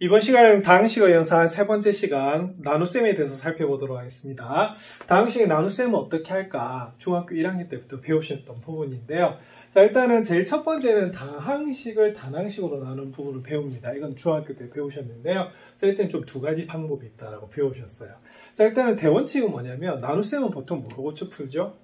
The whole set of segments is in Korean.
이번 시간은 다항식을 연산한 세 번째 시간 나눗셈에 대해서 살펴보도록 하겠습니다. 다항식의 나눗셈은 어떻게 할까? 중학교 1학년 때부터 배우셨던 부분인데요. 자, 일단은 제일 첫 번째는 다항식을 단항식으로 나누는 부분을 배웁니다. 이건 중학교 때 배우셨는데요. 자, 일단 좀 두 가지 방법이 있다고 배우셨어요. 자, 일단은 대원칙은 뭐냐면 나눗셈은 보통 뭐로 고쳐 풀죠?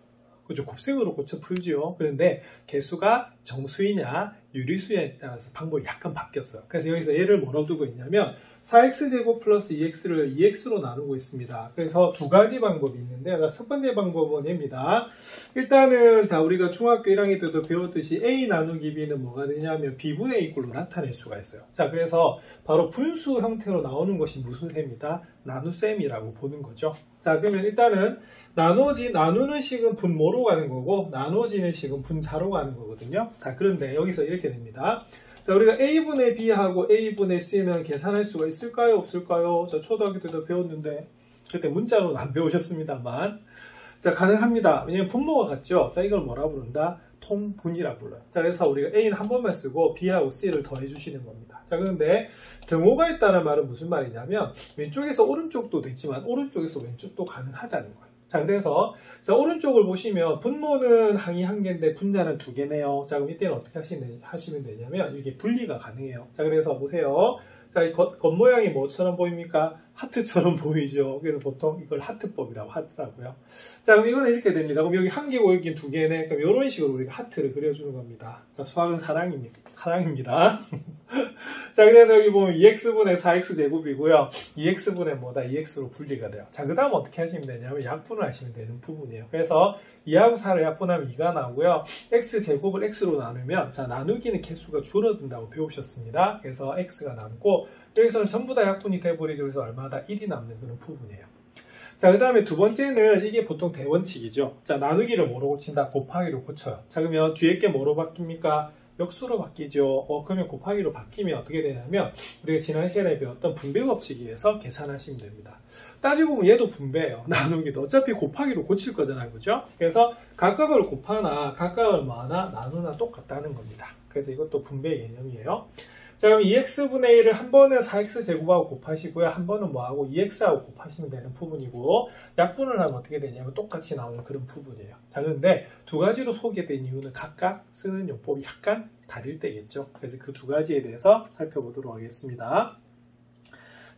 그죠? 곱셈으로 고쳐 풀죠. 그런데 개수가 정수이냐 유리수에 따라서 방법이 약간 바뀌었어요. 그래서 여기서 얘를 뭐로 두고 있냐면 4x제곱 플러스 2x를 2x로 나누고 있습니다. 그래서 두 가지 방법이 있는데 첫 번째 방법은 얘입니다. 일단은 다 우리가 중학교 1학년 때도 배웠듯이 a 나누기 b는 뭐가 되냐면 b분의 a꼴로 나타낼 수가 있어요. 자, 그래서 바로 분수 형태로 나오는 것이 무슨 셈이다? 나눗셈이라고 보는 거죠. 자, 그러면 일단은 나누는 식은 분모로 가는 거고 나눠지는 식은 분자로 가는 거거든요. 자, 그런데 여기서 이렇게 됩니다. 자, 우리가 a분의 b하고 a분의 c는 계산할 수가 있을까요? 없을까요? 자, 초등학교 때도 배웠는데 그때 문자로는 안 배우셨습니다만 자, 가능합니다. 왜냐면 분모가 같죠? 자, 이걸 뭐라 부른다? 통분이라 불러요. 자, 그래서 우리가 a는 한 번만 쓰고 b하고 c를 더해 주시는 겁니다. 자, 그런데 등호가 있다는 말은 무슨 말이냐면 왼쪽에서 오른쪽도 되지만 오른쪽에서 왼쪽도 가능하다는 거예요. 자, 그래서 자, 오른쪽을 보시면 분모는 항이 한 개인데 분자는 두 개네요. 자, 그럼 이때는 어떻게 하시면 되냐면 이게 분리가 가능해요. 자, 그래서 보세요. 자, 이 겉모양이 뭐처럼 보입니까? 하트처럼 보이죠. 그래서 보통 이걸 하트법이라고 하더라고요. 자, 그럼 이거는 이렇게 됩니다. 그럼 여기 한 개고 여기 두 개네. 그럼 이런 식으로 우리가 하트를 그려주는 겁니다. 자, 수학은 사랑입니다. 자, 그래서 여기 보면 2x분의 4x제곱이고요. 2x분의 뭐다? 2x로 분리가 돼요. 자, 그 다음 어떻게 하시면 되냐면 약분을 하시면 되는 부분이에요. 그래서 2하고 4를 약분하면 2가 나오고요. x제곱을 x로 나누면 자, 나누기는 개수가 줄어든다고 배우셨습니다. 그래서 x가 남고 여기서는 전부 다 약분이 돼버리죠. 그래서 얼마다 1이 남는 그런 부분이에요. 자, 그 다음에 두 번째는 이게 보통 대원칙이죠. 자, 나누기를 뭐로 고친다? 곱하기로 고쳐요. 자, 그러면 뒤에 게 뭐로 바뀝니까? 역수로 바뀌죠. 그러면 곱하기로 바뀌면 어떻게 되냐면 우리가 지난 시간에 배웠던 분배 법칙에 의해서 계산하시면 됩니다. 따지고 보면 얘도 분배예요. 나누기도 어차피 곱하기로 고칠 거잖아요. 그죠? 그래서 각각을 곱하나 각각을 뭐하나 나누나 똑같다는 겁니다. 그래서 이것도 분배 개념이에요. 자, 그럼 2x분의 1을 한 번은 4x제곱하고 곱하시고요. 한 번은 뭐하고 2x하고 곱하시면 되는 부분이고 약분을 하면 어떻게 되냐면 똑같이 나오는 그런 부분이에요. 자, 그런데 두 가지로 소개된 이유는 각각 쓰는 용법이 약간 다를 때겠죠. 그래서 그 두 가지에 대해서 살펴보도록 하겠습니다.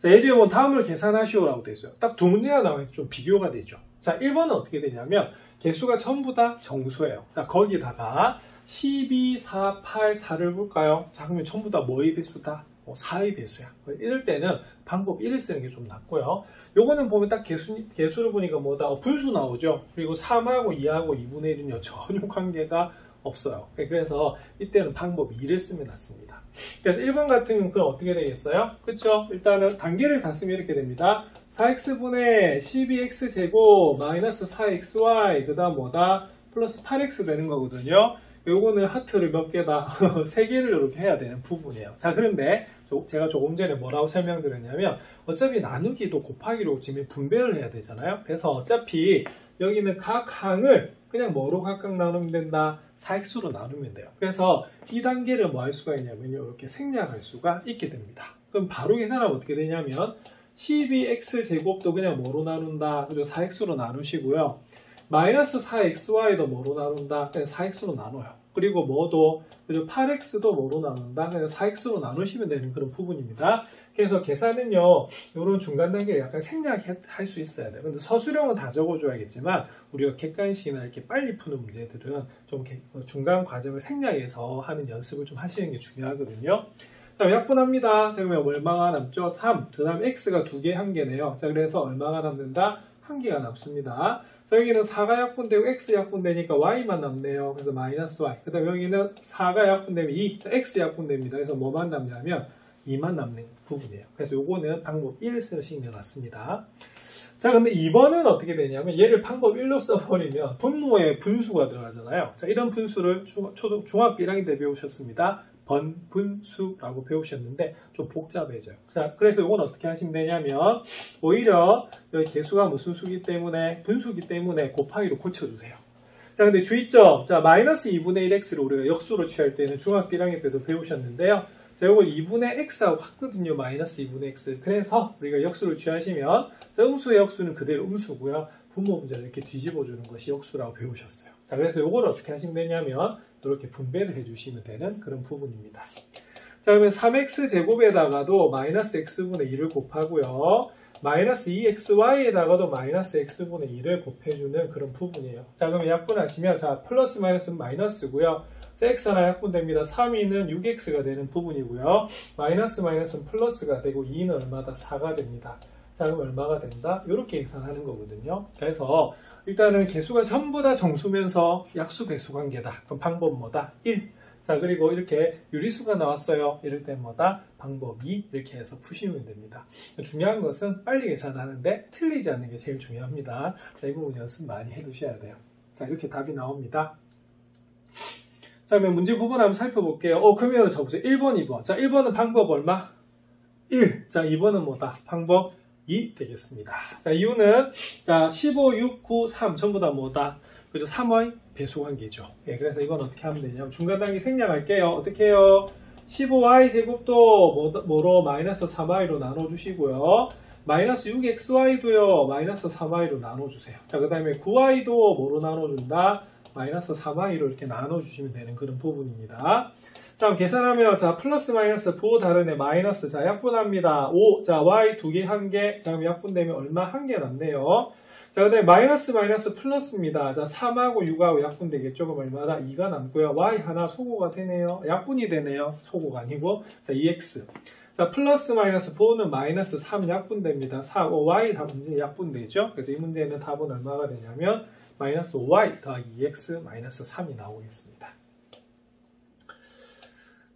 자, 예제에 보면 다음을 계산하시오라고 되어 있어요. 딱 두 문제가 나오면 좀 비교가 되죠. 자, 1번은 어떻게 되냐면 개수가 전부 다 정수예요. 자, 거기다가 12, 4, 8, 4를 볼까요? 자, 그러면 전부 다 뭐의 배수다? 4의 배수야. 이럴 때는 방법 1을 쓰는 게 좀 낫고요. 요거는 보면 딱 개수를 보니까 뭐다? 분수 나오죠? 그리고 3하고 2하고 2분의 1은요, 전혀 관계가 없어요. 그래서 이때는 방법 2를 쓰면 낫습니다. 그래서 1번 같은 경우는 그럼 어떻게 되겠어요? 그쵸? 일단은 단계를 다 쓰면 이렇게 됩니다. 4x분의 12x제곱 마이너스 4xy 그 다음 뭐다? 플러스 8x 되는 거거든요. 요거는 하트를 몇 개다? 3개를 이렇게 해야 되는 부분이에요. 자, 그런데 제가 조금 전에 뭐라고 설명드렸냐면 어차피 나누기도 곱하기로 지금 분배를 해야 되잖아요. 그래서 어차피 여기는 각 항을 그냥 뭐로 각각 나누면 된다? 4x로 나누면 돼요. 그래서 이 단계를 뭐 할 수가 있냐면 이렇게 생략할 수가 있게 됩니다. 그럼 바로 계산하면 어떻게 되냐면 12x제곱도 그냥 뭐로 나눈다? 그죠? 4x로 나누시고요. 마이너스 4xy도 뭐로 나눈다? 그냥 4x로 나눠요. 그리고 뭐도, 그리고 8x도 뭐로 나눈다? 그냥 4x로 나누시면 되는 그런 부분입니다. 그래서 계산은요, 이런 중간 단계를 약간 생략할 수 있어야 돼요. 근데 서술형은 다 적어줘야겠지만, 우리가 객관식이나 이렇게 빨리 푸는 문제들은 좀 중간 과정을 생략해서 하는 연습을 좀 하시는 게 중요하거든요. 자, 약분합니다. 자, 그러면 얼마가 남죠? 3. 그 다음 x가 2개, 1개네요. 자, 그래서 얼마가 남는다? 1개가 남습니다. 자, 여기는 4가 약분되고 x 약분되니까 y만 남네요. 그래서 마이너스 y. 그 다음 여기는 4가 약분되면 2, x 약분됩니다. 그래서 뭐만 남냐면 2만 남는 부분이에요. 그래서 요거는 방법 1 쓰시는 게 낫습니다. 자, 근데 2번은 어떻게 되냐면 얘를 방법 1로 써버리면 분모에 분수가 들어가잖아요. 자, 이런 분수를 중학교 1학년 때 배우셨습니다. 번분수라고 배우셨는데 좀 복잡해져요. 자, 그래서 이건 어떻게 하시면 되냐면 오히려 여기 개수가 무슨 수기 때문에 분수기 때문에 곱하기로 고쳐주세요. 자, 근데 주의점. 자, 마이너스 2분의 1x를 우리가 역수로 취할 때는 중학교 1학년 때도 배우셨는데요. 자, 이거 2분의 x하고 같거든요. 마이너스 2분의 x. 그래서 우리가 역수를 취하시면 음수의 역수는 그대로 음수고요. 분모 문제를 이렇게 뒤집어주는 것이 역수라고 배우셨어요. 자, 그래서 이걸 어떻게 하시면 되냐면 이렇게 분배를 해주시면 되는 그런 부분입니다. 자, 그러면 3x 제곱에다가도 마이너스 x분의 2를 곱하고요. 마이너스 2xy에다가도 마이너스 x분의 2를 곱해주는 그런 부분이에요. 자, 그러면 약분하시면 자 플러스 마이너스는 마이너스고요. x 하나 약분됩니다. 3위는 6x가 되는 부분이고요. 마이너스 마이너스는 플러스가 되고 2는 얼마다? 4가 됩니다. 자, 그럼 얼마가 된다? 이렇게 계산하는 거거든요. 그래서 일단은 개수가 전부 다 정수면서 약수 배수 관계다. 그럼 방법 뭐다? 1. 자, 그리고 이렇게 유리수가 나왔어요. 이럴 때 뭐다? 방법 2. 이렇게 해서 푸시면 됩니다. 중요한 것은 빨리 계산하는데 틀리지 않는 게 제일 중요합니다. 자, 이 부분 연습 많이 해두셔야 돼요. 자, 이렇게 답이 나옵니다. 자, 그러면 문제 부분 한번 살펴볼게요. 그러면 적으세요. 1번, 2번. 자, 1번은 방법 얼마? 1. 자, 2번은 뭐다? 방법 2 되겠습니다. 자, 이유는 자 15, 6, 9, 3 전부 다 뭐다? 그죠? 3의 배수관계죠. 예, 그래서 이건 어떻게 하면 되냐면 중간 단계 생략할게요. 어떻게 해요? 15y 제곱도 뭐로? 마이너스 3y로 나눠주시고요. 마이너스 6xy도요. 마이너스 3y로 나눠주세요. 자, 그 다음에 9y도 뭐로 나눠준다? 마이너스 3y로 이렇게 나눠주시면 되는 그런 부분입니다. 자, 계산하면 자 플러스 마이너스 부호 다르네. 마이너스 자 약분합니다. 5. 자 y 2개 1개. 자, 그럼 약분되면 얼마? 1개 남네요. 자, 그 다음에 마이너스 마이너스 플러스입니다. 자 3하고 6하고 약분되겠죠. 그럼 얼마다? 2가 남고요. y 하나 소고가 되네요. 약분이 되네요. 소고가 아니고. 자 2x. 자 플러스 마이너스 부호는 마이너스 3 약분됩니다. 4, y 다 문제 약분되죠. 그래서 이 문제는 답은 얼마가 되냐면 마이너스 5y 더하기 2x 마이너스 3이 나오겠습니다.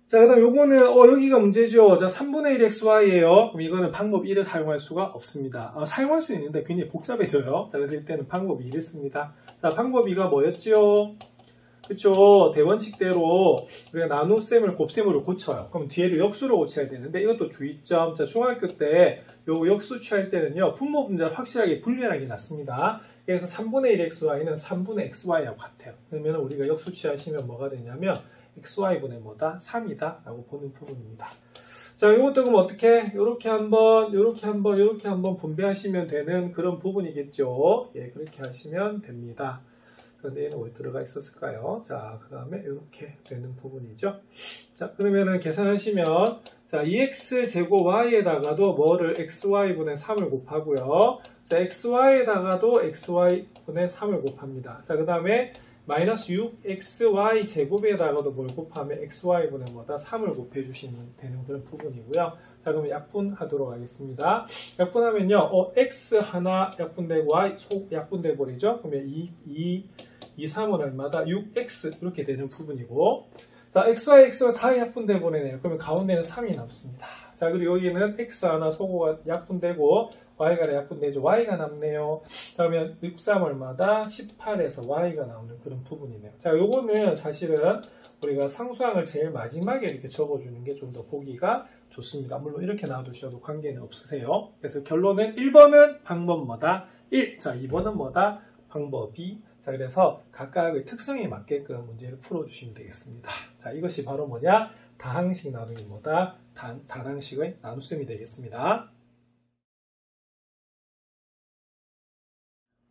자, 그 다음 요거는 여기가 문제죠. 자 3분의 1 xy예요. 그럼 이거는 방법 1을 사용할 수가 없습니다. 사용할 수 있는데 굉장히 복잡해져요. 자, 그래서 이때는 방법 2를 씁니다. 자, 방법 2가 뭐였죠? 그쵸. 대원칙대로 우리가 나눗셈을 곱셈으로 고쳐요. 그럼 뒤에를 역수로 고쳐야 되는데 이것도 주의점. 자, 중학교 때 요 역수 취할 때는요. 분모 분자를 확실하게 분리하게 놨습니다. 그래서 3분의 1 xy는 3분의 xy하고 같아요. 그러면 우리가 역수 취하시면 뭐가 되냐면 xy분의 뭐다? 3이다 라고 보는 부분입니다. 자, 이것도 그럼 어떻게? 요렇게 한번 분배하시면 되는 그런 부분이겠죠. 예, 그렇게 하시면 됩니다. 그런데 얘는 왜 들어가 있었을까요? 자, 그 다음에 이렇게 되는 부분이죠. 자, 그러면은 계산하시면 자, 2x 제곱 y에다가도 뭐를 xy분의 3을 곱하고요. 자, xy에다가도 xy분의 3을 곱합니다. 자, 그 다음에 마이너스 6xy 제곱에다가도 뭘 곱하면 xy분의 뭐다? 3을 곱해주시면 되는 그런 부분이고요. 자, 그러면 약분하도록 하겠습니다. 약분하면요, x 하나 약분되고 y 속 약분돼 버리죠. 그러면 2, 3은 얼마다? 6x 이렇게 되는 부분이고, 자, xy, x가 다 약분돼 버리네요. 그러면 가운데는 3이 남습니다. 자, 그리고 여기는 x 하나 소고가 약분되고 y가 약분되죠. y가 남네요. 자, 그러면 6, 3 얼마다? 18에서 y가 나오는 그런 부분이네요. 자, 요거는 사실은 우리가 상수항을 제일 마지막에 이렇게 적어주는 게 좀 더 보기가 좋습니다. 물론 이렇게 놔두셔도 관계는 없으세요. 그래서 결론은 1번은 방법 뭐다? 1. 자, 2번은 뭐다? 방법 2. 자, 그래서 각각의 특성에 맞게끔 문제를 풀어주시면 되겠습니다. 자, 이것이 바로 뭐냐? 다항식 나누기 뭐다? 다항식의 나눗셈이 되겠습니다.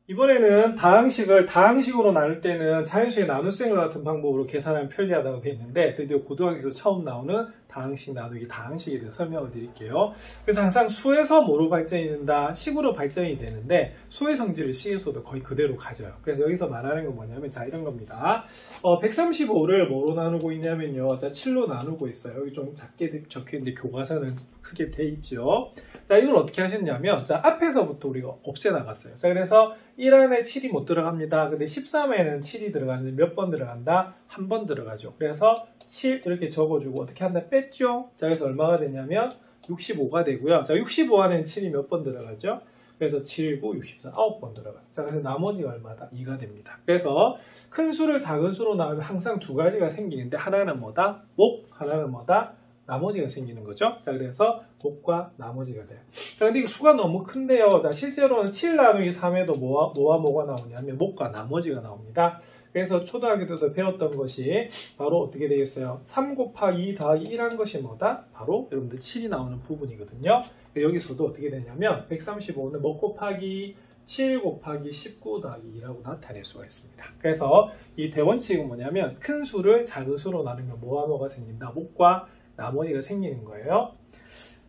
이번에는 다항식을 다항식으로 나눌 때는 자연수의 나눗셈과 같은 방법으로 계산하면 편리하다고 되어 있는데 드디어 고등학교에서 처음 나오는 다항식 나누기 다항식에 대해서 설명을 드릴게요. 그래서 항상 수에서 뭐로 발전이 된다? 식으로 발전이 되는데 수의 성질을 식에서도 거의 그대로 가져요. 그래서 여기서 말하는 건 뭐냐면 자 이런 겁니다. 135를 뭐로 나누고 있냐면요. 자 7로 나누고 있어요. 여기 좀 작게 적혀있는데 교과서는 크게 돼 있죠. 자 이걸 어떻게 하셨냐면 자 앞에서부터 우리가 없애나갔어요. 자 그래서 1 안에 7이 못 들어갑니다. 근데 13에는 7이 들어가는데 몇 번 들어간다? 한 번 들어가죠. 그래서 7 이렇게 적어주고 어떻게 한다? 뺐죠? 자 그래서 얼마가 되냐면 65가 되고요. 자 65 안에는 7이 몇 번 들어가죠? 그래서 7, 9, 64, 9번 들어가요. 자 그래서 나머지가 얼마다? 2가 됩니다. 그래서 큰 수를 작은 수로 나누면 항상 두 가지가 생기는데 하나는 뭐다? 목, 하나는 뭐다? 나머지가 생기는 거죠. 자, 그래서 목과 나머지가 돼요. 자, 근데 이 수가 너무 큰데요. 자, 실제로는 7 나누기 3에도 뭐가 나오냐면 목과 나머지가 나옵니다. 그래서 초등학교 때도 배웠던 것이 바로 어떻게 되겠어요? 3 곱하기 2 더하기 1한 것이 뭐다? 바로 여러분들 7이 나오는 부분이거든요. 여기서도 어떻게 되냐면 135는 뭐 곱하기 7 곱하기 19 더하기 2라고 나타낼 수가 있습니다. 그래서 이 대원칙은 뭐냐면 큰 수를 작은 수로 나누면 뭐가 생긴다? 목과 나머지가 생기는 거예요.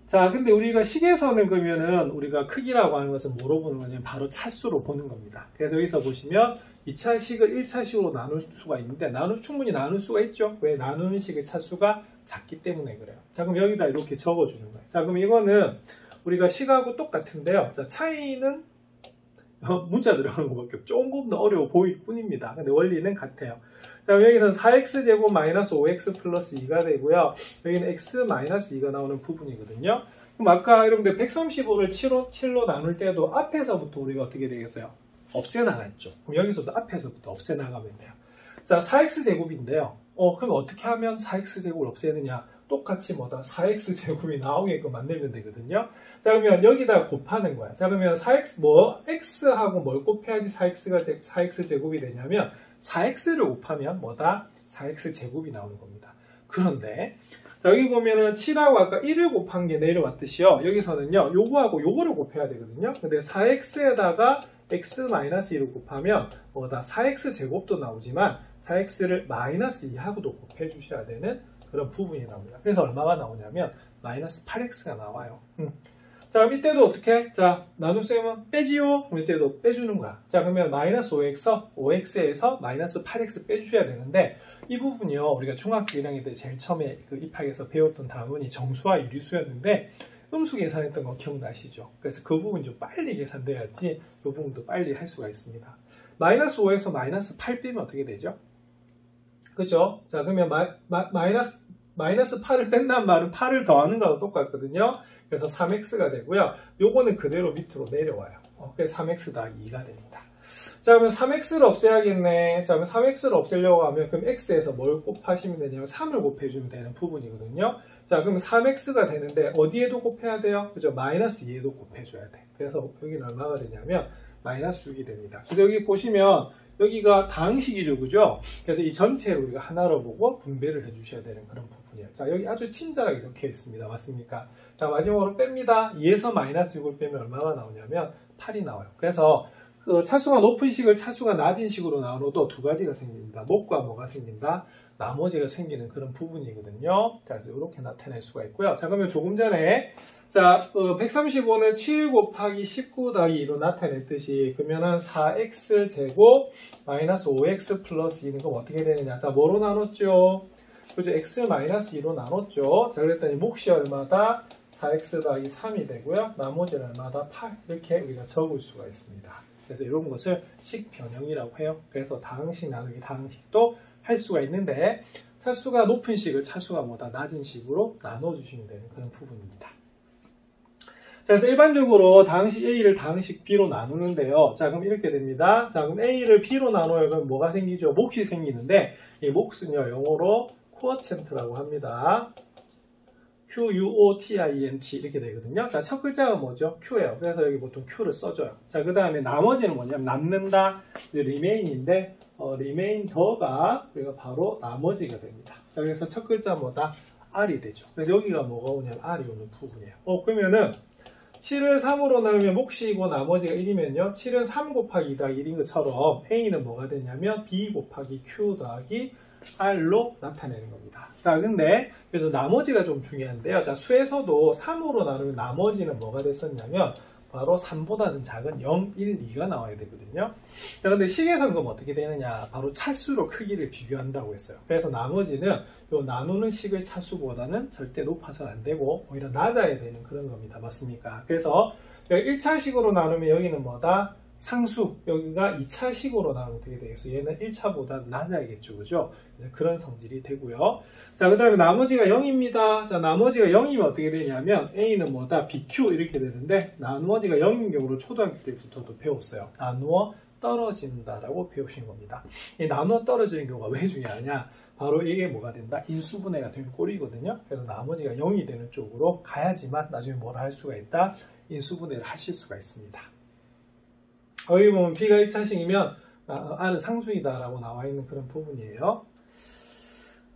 자, 근데 우리가 식에서는 그러면은 우리가 크기라고 하는 것은 뭐로 보는 거냐면 바로 차수로 보는 겁니다. 그래서 여기서 보시면 2차 식을 1차 식으로 나눌 수가 있는데 충분히 나눌 수가 있죠. 왜? 나누는 식의 차수가 작기 때문에 그래요. 자, 그럼 여기다 이렇게 적어주는 거예요. 자, 그럼 이거는 우리가 식하고 똑같은데요. 자, 차이는 문자 들어가는 것밖에 없죠. 조금 더 어려워 보일 뿐입니다. 근데 원리는 같아요. 자, 여기서는 4x제곱 마이너스 5x 플러스 2가 되고요. 여기는 x 마이너스 2가 나오는 부분이거든요. 그럼 아까 여러분들 135를 7로 나눌 때도 앞에서부터 우리가 어떻게 되겠어요? 없애나갔죠. 그럼 여기서도 앞에서부터 없애나가면 돼요. 자, 4x제곱인데요. 그럼 어떻게 하면 4x제곱을 없애느냐? 똑같이 4x제곱이 나오게끔 만들면 되거든요. 자, 그러면 여기다 곱하는 거야. 자, 그러면 x하고 뭘 곱해야지 4x제곱이 되냐면 4x를 곱하면 4x제곱이 나오는 겁니다. 그런데 자, 여기 보면은 7하고 아까 1을 곱한 게 내려왔듯이요. 여기서는요, 요거하고 요거를 곱해야 되거든요. 근데 4x에다가 x-1을 곱하면 4x제곱도 나오지만 4x를 마이너스 2하고도 곱해 주셔야 되는 그런 부분이 나옵니다. 그래서 얼마가 나오냐면 마이너스 8x가 나와요. 자, 그럼 이때도 어떻게? 자, 나눗셈은 빼지요? 그럼 이때도 빼주는 거야. 자, 그러면 마이너스 5x에서 마이너스 8x 빼주셔야 되는데 이 부분이요, 우리가 중학교 1학년 때 제일 처음에 그 입학에서 배웠던 단원이 정수와 유리수였는데 음수 계산했던 거 기억나시죠? 그래서 그 부분 좀 빨리 계산돼야지 이 부분도 빨리 할 수가 있습니다. 마이너스 5에서 마이너스 8 빼면 어떻게 되죠? 그죠? 자, 그러면 마이너스 8을 뺀다는 말은 8을 더하는 거랑 똑같거든요. 그래서 3x가 되고요. 요거는 그대로 밑으로 내려와요. 그래서 3x 더하기 2가 됩니다. 자, 그러면 3x를 없애야겠네. 자, 그럼 3x를 없애려고 하면 그럼 x에서 뭘 곱하시면 되냐면 3을 곱해주면 되는 부분이거든요. 자, 그럼 3x가 되는데 어디에도 곱해야 돼요? 그죠? 마이너스 2에도 곱해줘야 돼. 그래서 여기는 얼마가 되냐면 마이너스 6이 됩니다. 그래서 여기 보시면 여기가 다항식이죠, 그죠? 그래서 이 전체를 우리가 하나로 보고 분배를 해주셔야 되는 그런 부분이에요. 자, 여기 아주 친절하게 적혀 있습니다. 맞습니까? 자, 마지막으로 뺍니다. 2에서 마이너스 6을 빼면 얼마가 나오냐면 8이 나와요. 그래서 그 차수가 높은 식을 차수가 낮은 식으로 나눠도 두 가지가 생깁니다. 목과 뭐가 생긴다? 나머지가 생기는 그런 부분이거든요. 자, 그래서 이렇게 나타낼 수가 있고요. 자, 그러면 조금 전에 자, 135는 7 곱하기 19 더하기 2로 나타냈듯이 그러면은 4x제곱 마이너스 5x 플러스 2는 그럼 어떻게 되느냐? 자, 뭐로 나눴죠? 그죠? x 마이너스 2로 나눴죠? 자, 그랬더니 몫이 얼마다? 4x 더하기 3이 되고요. 나머지는 얼마다? 8. 이렇게 우리가 적을 수가 있습니다. 그래서 이런 것을 식변형이라고 해요. 그래서 다항식 나누기 다항식도 할 수가 있는데 차수가 높은 식을 차수가 낮은 식으로 나눠주시면 되는 그런 부분입니다. 자, 그래서 일반적으로 다항식 A를 다항식 B로 나누는데요. 자, 그럼 이렇게 됩니다. 자, 그럼 A를 B로 나눠요. 그럼 뭐가 생기죠? 몫이 생기는데 이 몫은요, 영어로 quotient(quotient)라고 합니다. Q-U-O-T-I-N-T 이렇게 되거든요. 자, 첫 글자가 뭐죠? Q예요. 그래서 여기 보통 Q를 써줘요. 자, 그 다음에 나머지는 뭐냐면 남는다, remain인데 remain 더가 우리가 바로 나머지가 됩니다. 자, 그래서 첫 글자 뭐다? R이 되죠. 그래서 여기가 뭐가 오냐면 R이 오는 부분이에요. 그러면은 7을 3으로 나누면 몫이고 나머지가 1이면요. 7은 3 곱하기 2 더하기 1인 것처럼 A는 뭐가 되냐면 B 곱하기 Q 더하기 R로 나타내는 겁니다. 자, 근데 그래서 나머지가 좀 중요한데요. 자, 수에서도 3으로 나누면 나머지는 뭐가 됐었냐면 바로 3보다는 작은 0, 1, 2가 나와야 되거든요. 자, 근데 식에서는 그럼 어떻게 되느냐? 바로 차수로 크기를 비교한다고 했어요. 그래서 나머지는 요 나누는 식의 차수보다는 절대 높아서는 안 되고 오히려 낮아야 되는 그런 겁니다. 맞습니까? 그래서 1차식으로 나누면 여기는 뭐다? 상수, 여기가 2차식으로 나누면 어떻게 되겠어요? 얘는 1차보다 낮아야겠죠, 그죠? 그런 성질이 되고요. 자, 그 다음에 나머지가 0입니다. 자, 나머지가 0이면 어떻게 되냐면 A는 뭐다? BQ 이렇게 되는데 나머지가 0인 경우로 초등학교 때부터도 배웠어요. 나누어 떨어진다라고 배우신 겁니다. 이 나누어 떨어지는 경우가 왜 중요하냐? 바로 이게 뭐가 된다? 인수분해가 된 꼴이거든요. 그래서 나머지가 0이 되는 쪽으로 가야지만 나중에 뭘 할 수가 있다? 인수분해를 하실 수가 있습니다. 여기 보면 B가 1차식이면 R은 상수이다라고 나와 있는 그런 부분이에요.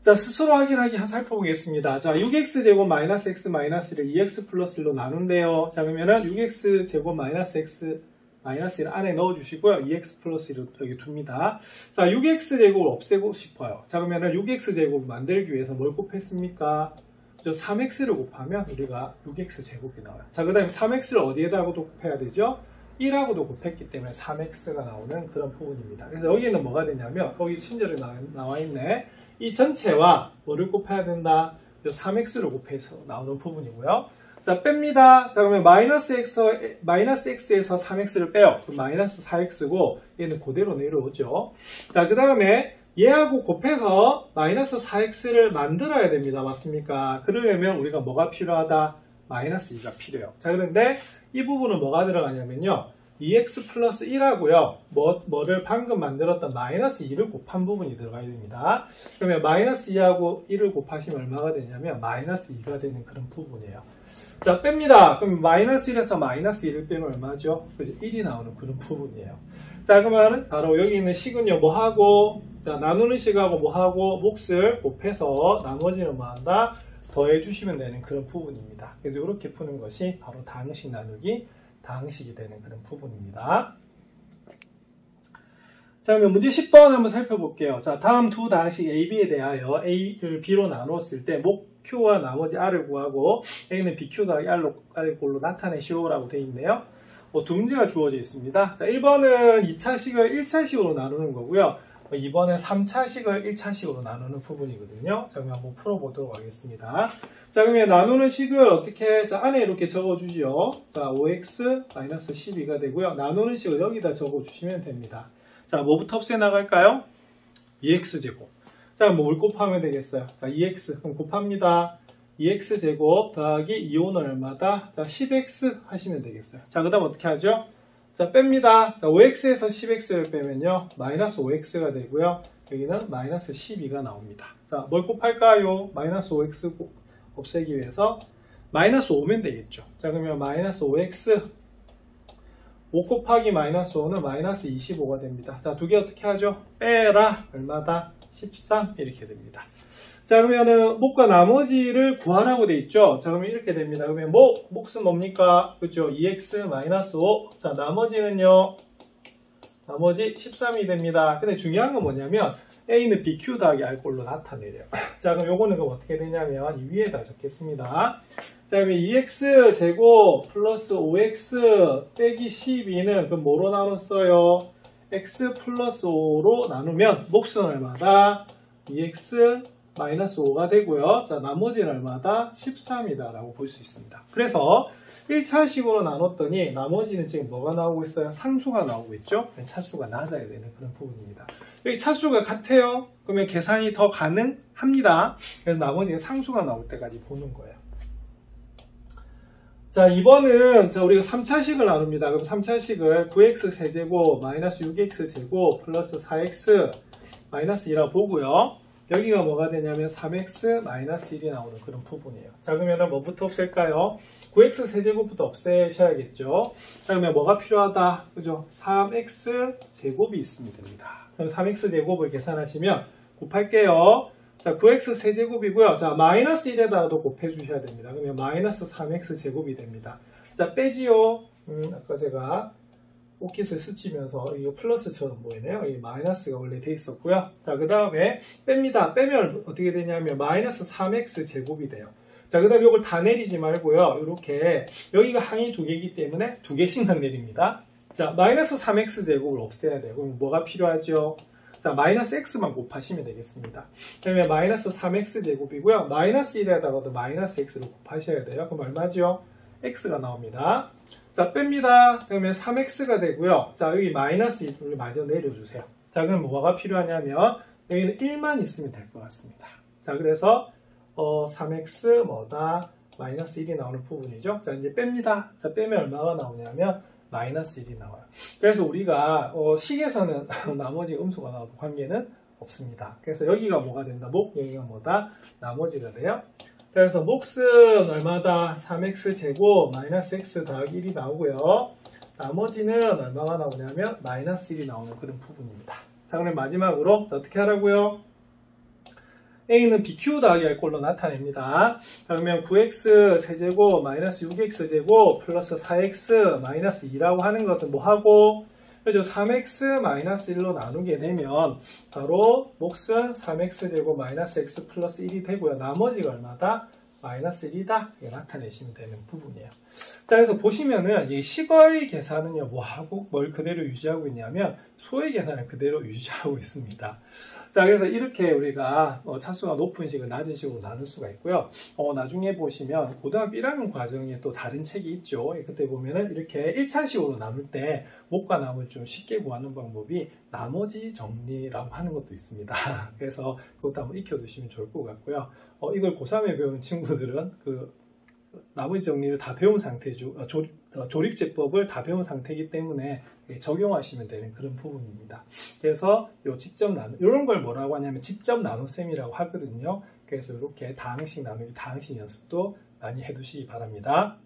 자, 스스로 확인하기 살펴보겠습니다. 자, 6x제곱 마이너스 x 마이너스 1을 2x 플러스 1로 나눈대요. 자, 그러면은 6x제곱 마이너스 x 마이너스 1 안에 넣어주시고요. 2x 플러스 1을 여기 둡니다. 자, 6x제곱을 없애고 싶어요. 자, 그러면은 6x제곱 만들기 위해서 뭘 곱했습니까? 3x를 곱하면 우리가 6x제곱이 나와요. 자, 그 다음에 3x를 어디에다가도 곱해야 되죠? 1하고도 곱했기 때문에 3x가 나오는 그런 부분입니다. 그래서 여기는 뭐가 되냐면 여기 친절히 나와 있네. 이 전체와 뭐를 곱해야 된다? 3x를 곱해서 나오는 부분이고요. 자, 뺍니다. 자, 그러면 마이너스 x에서 3x를 빼요. 그럼 마이너스 4x고 얘는 그대로 내려오죠. 자, 그 다음에 얘하고 곱해서 마이너스 4x를 만들어야 됩니다. 맞습니까? 그러려면 우리가 뭐가 필요하다? 마이너스 2가 필요해요. 자, 그런데 이 부분은 뭐가 들어가냐면요. 2x 플러스 1하고요. 뭐를 방금 만들었던 마이너스 2를 곱한 부분이 들어가야 됩니다. 그러면 마이너스 2하고 1을 곱하시면 얼마가 되냐면 마이너스 2가 되는 그런 부분이에요. 자, 뺍니다. 그럼 마이너스 1에서 마이너스 1을 빼면 얼마죠? 그죠? 1이 나오는 그런 부분이에요. 자, 그러면 바로 여기 있는 식은요. 뭐하고? 자, 나누는 식하고 뭐하고? 몫을 곱해서 나머지는 뭐한다? 더해주시면 되는 그런 부분입니다. 그래서 이렇게 푸는 것이 바로 다항식 나누기 다항식이 되는 그런 부분입니다. 자, 그러면 문제 10번 한번 살펴볼게요. 자, 다음 두 다항식 A, B에 대하여 A를 B로 나누었을 때 목 Q와 나머지 R을 구하고 A는 BQ 더하기 R꼴로 나타내시오라고 되어 있네요. 두 문제가 주어져 있습니다. 자, 1번은 2차식을 1차식으로 나누는 거고요. 2번은 3차식을 1차식으로 나누는 부분이거든요. 자, 그럼 한번 풀어보도록 하겠습니다. 자, 그러면 나누는 식을 어떻게, 자, 안에 이렇게 적어주죠. 자, 5x-12가 되고요. 나누는 식을 여기다 적어주시면 됩니다. 자, 뭐부터 없애 나갈까요? 2x제곱. 자, 뭘 곱하면 되겠어요? 자, 2x. 그럼 곱합니다. 2x제곱 더하기 2호는 얼마다? 자, 10x 하시면 되겠어요. 자, 그 다음 어떻게 하죠? 자, 뺍니다. 자, 5x에서 10x를 빼면요. 마이너스 5x가 되고요. 여기는 마이너스 12가 나옵니다. 자, 뭘 곱할까요? 마이너스 5x 없애기 위해서 마이너스 5면 되겠죠. 자, 그러면 마이너스 5x 5 곱하기 마이너스 5는 마이너스 25가 됩니다. 자, 두 개 어떻게 하죠? 빼라. 얼마다? 13 이렇게 됩니다. 자, 그러면은 목과 나머지를 구하라고 돼 있죠. 자, 그러면 이렇게 됩니다. 그러면 몫은 뭡니까? 그렇죠? 2x 마이너스 5. 자, 나머지는요. 나머지 13이 됩니다. 근데 중요한 건 뭐냐면 A는 BQ 더하기 R꼴로 나타내려요. 자, 그럼 요거는 그럼 어떻게 되냐면 이 위에다 적겠습니다. 자, 그러면 2x 제곱 플러스 5x 빼기 12는 그럼 뭐로 나눴어요? x 플러스 5로 나누면 몫은 얼마다? 2x 마이너스 5가 되고요. 자, 나머지는 얼마다? 13이다 라고 볼 수 있습니다. 그래서 1차식으로 나눴더니 나머지는 지금 뭐가 나오고 있어요? 상수가 나오고 있죠? 차수가 낮아야 되는 그런 부분입니다. 여기 차수가 같아요? 그러면 계산이 더 가능합니다. 그래서 나머지는 상수가 나올 때까지 보는 거예요. 자, 2번은 우리가 3차식을 나눕니다. 그럼 3차식을 9x 세제곱 마이너스 6x 제곱 플러스 4x 마이너스 2라고 보고요. 여기가 뭐가 되냐면 3x 마이너스 1이 나오는 그런 부분이에요. 자, 그러면 뭐부터 없앨까요? 9x 세제곱부터 없애셔야겠죠. 자, 그러면 뭐가 필요하다? 그죠? 3x 제곱이 있으면 됩니다. 그럼 3x 제곱을 계산하시면 곱할게요. 자, 9x 세제곱이고요. 자, 마이너스 1에다가도 곱해 주셔야 됩니다. 그러면 마이너스 3x 제곱이 됩니다. 자, 빼지요. 아까 제가 오킷을 스치면서 이거 플러스처럼 보이네요. 이 마이너스가 원래 돼 있었고요. 자, 그 다음에 뺍니다. 빼면 어떻게 되냐면 마이너스 3x 제곱이 돼요. 자, 그 다음에 이걸 다 내리지 말고요. 이렇게 여기가 항이 두 개이기 때문에 두 개씩만 내립니다. 자, 마이너스 3x 제곱을 없애야 돼요. 그럼 뭐가 필요하죠? 자, 마이너스 x만 곱하시면 되겠습니다. 그러면 마이너스 3x 제곱이고요. 마이너스 1에다가도 마이너스 x로 곱하셔야 돼요. 그럼 얼마죠? x가 나옵니다. 자, 뺍니다. 그러면 3x가 되고요. 자, 여기 마이너스 1을 마저 내려주세요. 자, 그럼 뭐가 필요하냐면 여기는 1만 있으면 될 것 같습니다. 자, 그래서 3x 뭐다? 마이너스 1이 나오는 부분이죠. 자, 이제 뺍니다. 자, 빼면 얼마가 나오냐면 마이너스 1이 나와요. 그래서 우리가 식에서는 나머지 음수가 나와도 관계는 없습니다. 그래서 여기가 뭐가 된다? 여기가 뭐다? 나머지가 돼요. 자, 그래서 몫은 얼마다? 3x 제곱 마이너스 x 더하기 1이 나오고요. 나머지는 얼마가 나오냐면 마이너스 1이 나오는 그런 부분입니다. 자, 그럼 마지막으로 어떻게 하라고요? A는 BQ 더하기 할 꼴로 나타냅니다. 자, 그러면 9x 세제곱 마이너스 6x 제곱 플러스 4x 마이너스 2라고 하는 것은 뭐하고? 그죠? 3x 마이너스 1로 나누게 되면 바로 몫은 3x 제곱 마이너스 x 플러스 1이 되고요. 나머지가 얼마다? 마이너스 1이다. 이렇게 나타내시면 되는 부분이에요. 자, 그래서 보시면은 이 식의 계산은요, 뭐하고 뭘 그대로 유지하고 있냐면 수의 계산을 그대로 유지하고 있습니다. 자, 그래서 이렇게 우리가 차수가 높은 식을 낮은 식으로 나눌 수가 있고요. 나중에 보시면 고등학교 1학년 과정에 또 다른 책이 있죠. 그때 보면은 이렇게 1차식으로 나눌 때 목과 남을 좀 쉽게 구하는 방법이 나머지 정리라고 하는 것도 있습니다. 그래서 그것도 한번 익혀두시면 좋을 것 같고요. 이걸 고3에 배우는 친구들은 그 나머지 정리를 다 배운 상태죠. 조립제법을 다 배운 상태이기 때문에 적용하시면 되는 그런 부분입니다. 그래서 이런 걸 뭐라고 하냐면 직접 나눗셈이라고 하거든요. 그래서 이렇게 다항식 나누기, 다항식 연습도 많이 해두시기 바랍니다.